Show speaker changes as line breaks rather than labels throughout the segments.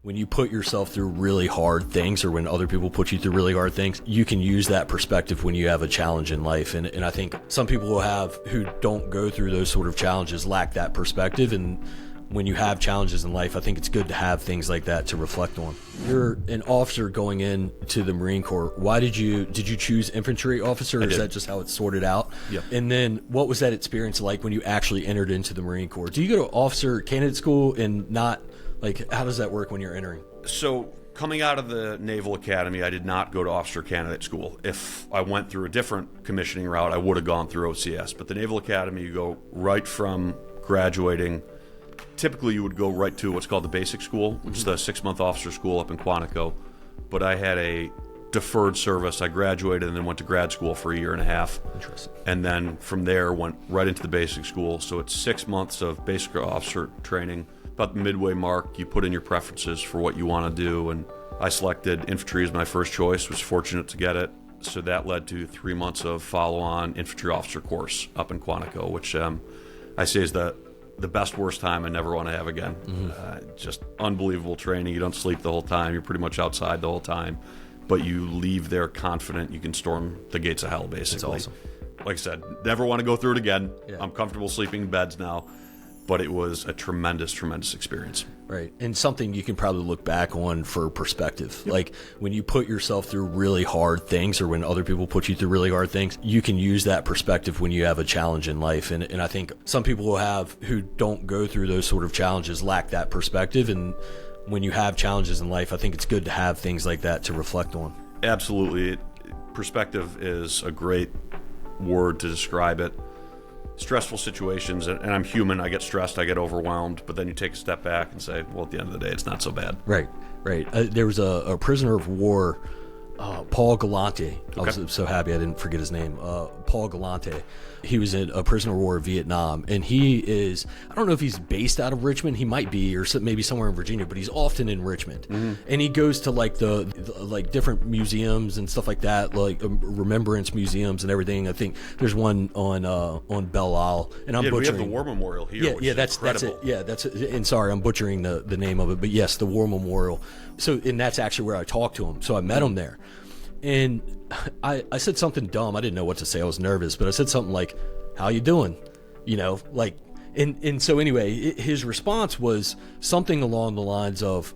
when you put yourself through really hard things, or when other people put you through really hard things, you can use that perspective when you have a challenge in life. And I think some people who don't go through those sort of challenges lack that perspective. And when you have challenges in life, I think it's good to have things like that to reflect on. You're an officer going into the Marine Corps. Why did you choose infantry officer, or is that just how it's sorted out?
Yeah.
And then what was that experience like when you actually entered into the Marine Corps? Do you go to officer candidate school and not, like, how does that work when you're entering?
So coming out of the Naval Academy, I did not go to officer candidate school. If I went through a different commissioning route, I would have gone through OCS. But the Naval Academy, you go right from graduating. Typically, you would go right to what's called the basic school, which is the 6-month officer school up in Quantico. But I had a deferred service. I graduated and then went to grad school for a year and a half.
Interesting.
And then from there, went right into the basic school. So it's 6 months of basic officer training. About the midway mark, you put in your preferences for what you want to do. And I selected infantry as my first choice, was fortunate to get it. So that led to 3 months of follow-on infantry officer course up in Quantico, which I say is the best, worst time I never want to have again. Just unbelievable training. You don't sleep the whole time. You're pretty much outside the whole time. But you leave there confident you can storm the gates of hell, basically.
That's awesome.
Like I said, never want to go through it again.
Yeah.
I'm comfortable sleeping in beds now. But it was a tremendous, tremendous experience.
Right. And something you can probably look back on for perspective. Yep. Like when you put yourself through really hard things, or when other people put you through really hard things, you can use that perspective when you have a challenge in life. And I think some people who don't go through those sort of challenges lack that perspective. And when you have challenges in life, I think it's good to have things like that to reflect on.
Absolutely. Perspective is a great word to describe it. Stressful situations, and I'm human, I get stressed, I get overwhelmed, but then you take a step back and say, well, at the end of the day, it's not so bad.
Right. There was a prisoner of war, Paul Galante. I was so happy I didn't forget his name. Paul Galante. He was a prisoner of war in Vietnam, and he is, I don't know if he's based out of Richmond. He might be, or maybe somewhere in Virginia, but he's often in Richmond. Mm-hmm. And he goes to like the different museums and stuff like that, like remembrance museums and everything. I think there's one on Belle Isle, and I'm butchering.
We have the War Memorial here.
That's it. Yeah, that's it. And sorry, I'm butchering the name of it, but yes, the War Memorial. So, and that's actually where I talked to him. So I met him there. And I said something dumb. I didn't know what to say. I was nervous, but I said something like, "How you doing?" And so anyway, his response was something along the lines of,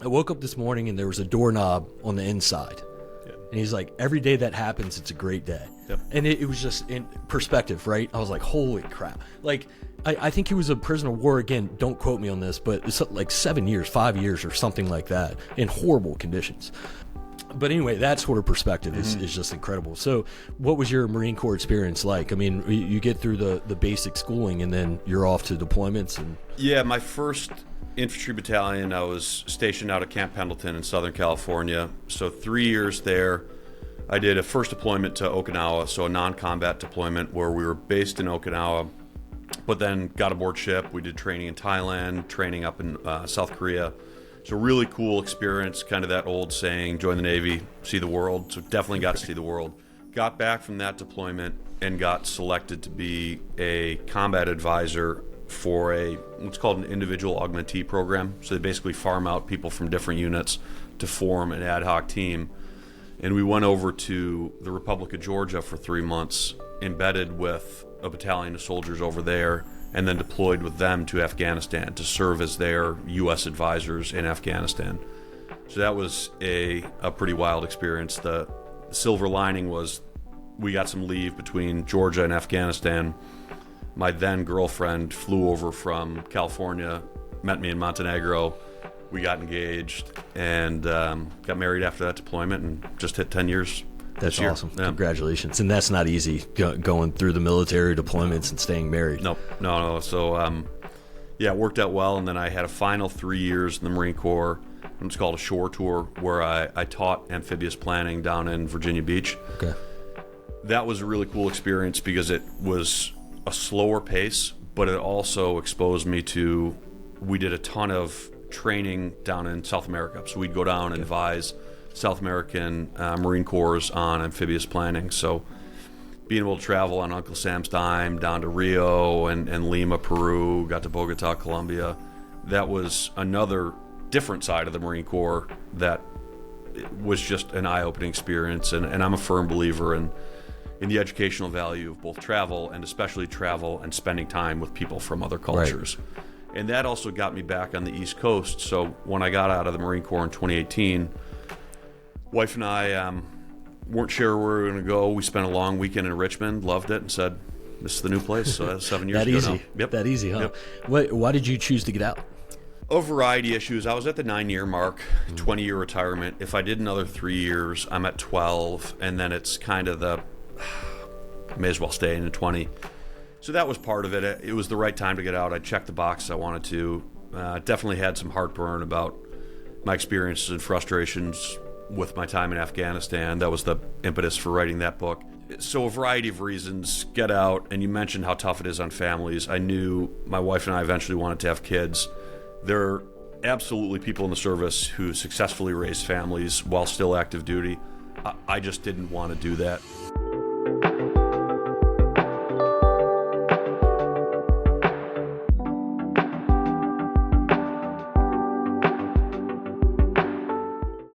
"I woke up this morning and there was a doorknob on the inside." Yeah. And he's like, "Every day that happens, it's a great day." Yep. And it was just in perspective, right? I was like, "Holy crap!" Like, I think he was a prisoner of war. Again, don't quote me on this, but it's like 7 years, 5 years, or something like that, in horrible conditions. But anyway, that sort of perspective is just incredible. So what was your Marine Corps experience like? I mean, you get through the basic schooling and then you're off to deployments. And
yeah, my first infantry battalion, I was stationed out at Camp Pendleton in Southern California. So 3 years there. I did a first deployment to Okinawa, so a non-combat deployment where we were based in Okinawa, but then got aboard ship. We did training in Thailand, training up in South Korea. So really cool experience, kind of that old saying, join the Navy, see the world. So definitely got to see the world. Got back from that deployment and got selected to be a combat advisor for what's called an individual augmentee program. So they basically farm out people from different units to form an ad hoc team. And we went over to the Republic of Georgia for 3 months, embedded with a battalion of soldiers over there, and then deployed with them to Afghanistan to serve as their U.S. advisors in Afghanistan. So that was a pretty wild experience. The silver lining was we got some leave between Georgia and Afghanistan. My then girlfriend flew over from California, met me in Montenegro. We got engaged and got married after that deployment and just hit 10 years.
That's awesome. Yeah. Congratulations. And that's not easy, going through the military deployments and staying married.
No. So, it worked out well. And then I had a final 3 years in the Marine Corps. It's called a shore tour, where I taught amphibious planning down in Virginia Beach.
Okay.
That was a really cool experience because it was a slower pace, but it also exposed me to, we did a ton of training down in South America. So we'd go down and advise South American Marine Corps on amphibious planning. So being able to travel on Uncle Sam's dime down to Rio and Lima, Peru, got to Bogota, Colombia, that was another different side of the Marine Corps that was just an eye-opening experience. And I'm a firm believer in the educational value of both travel, and especially travel and spending time with people from other cultures. Right. And that also got me back on the East Coast. So when I got out of the Marine Corps in 2018, wife and I weren't sure where we were going to go. We spent a long weekend in Richmond, loved it, and said, this is the new place. So that's 7 years
that
ago
easy.
now. Yep.
That easy, huh?
Yep.
Why did you choose to get out?
A variety of issues. I was at the 9-year mark, 20-year retirement. If I did another 3 years, I'm at 12, and then it's kind of the may as well stay in at 20. So that was part of it. It was the right time to get out. I checked the box I wanted to. Definitely had some heartburn about my experiences and frustrations with my time in Afghanistan. That was the impetus for writing that book. So a variety of reasons, get out, and you mentioned how tough it is on families. I knew my wife and I eventually wanted to have kids. There are absolutely people in the service who successfully raise families while still active duty. I just didn't want to do that.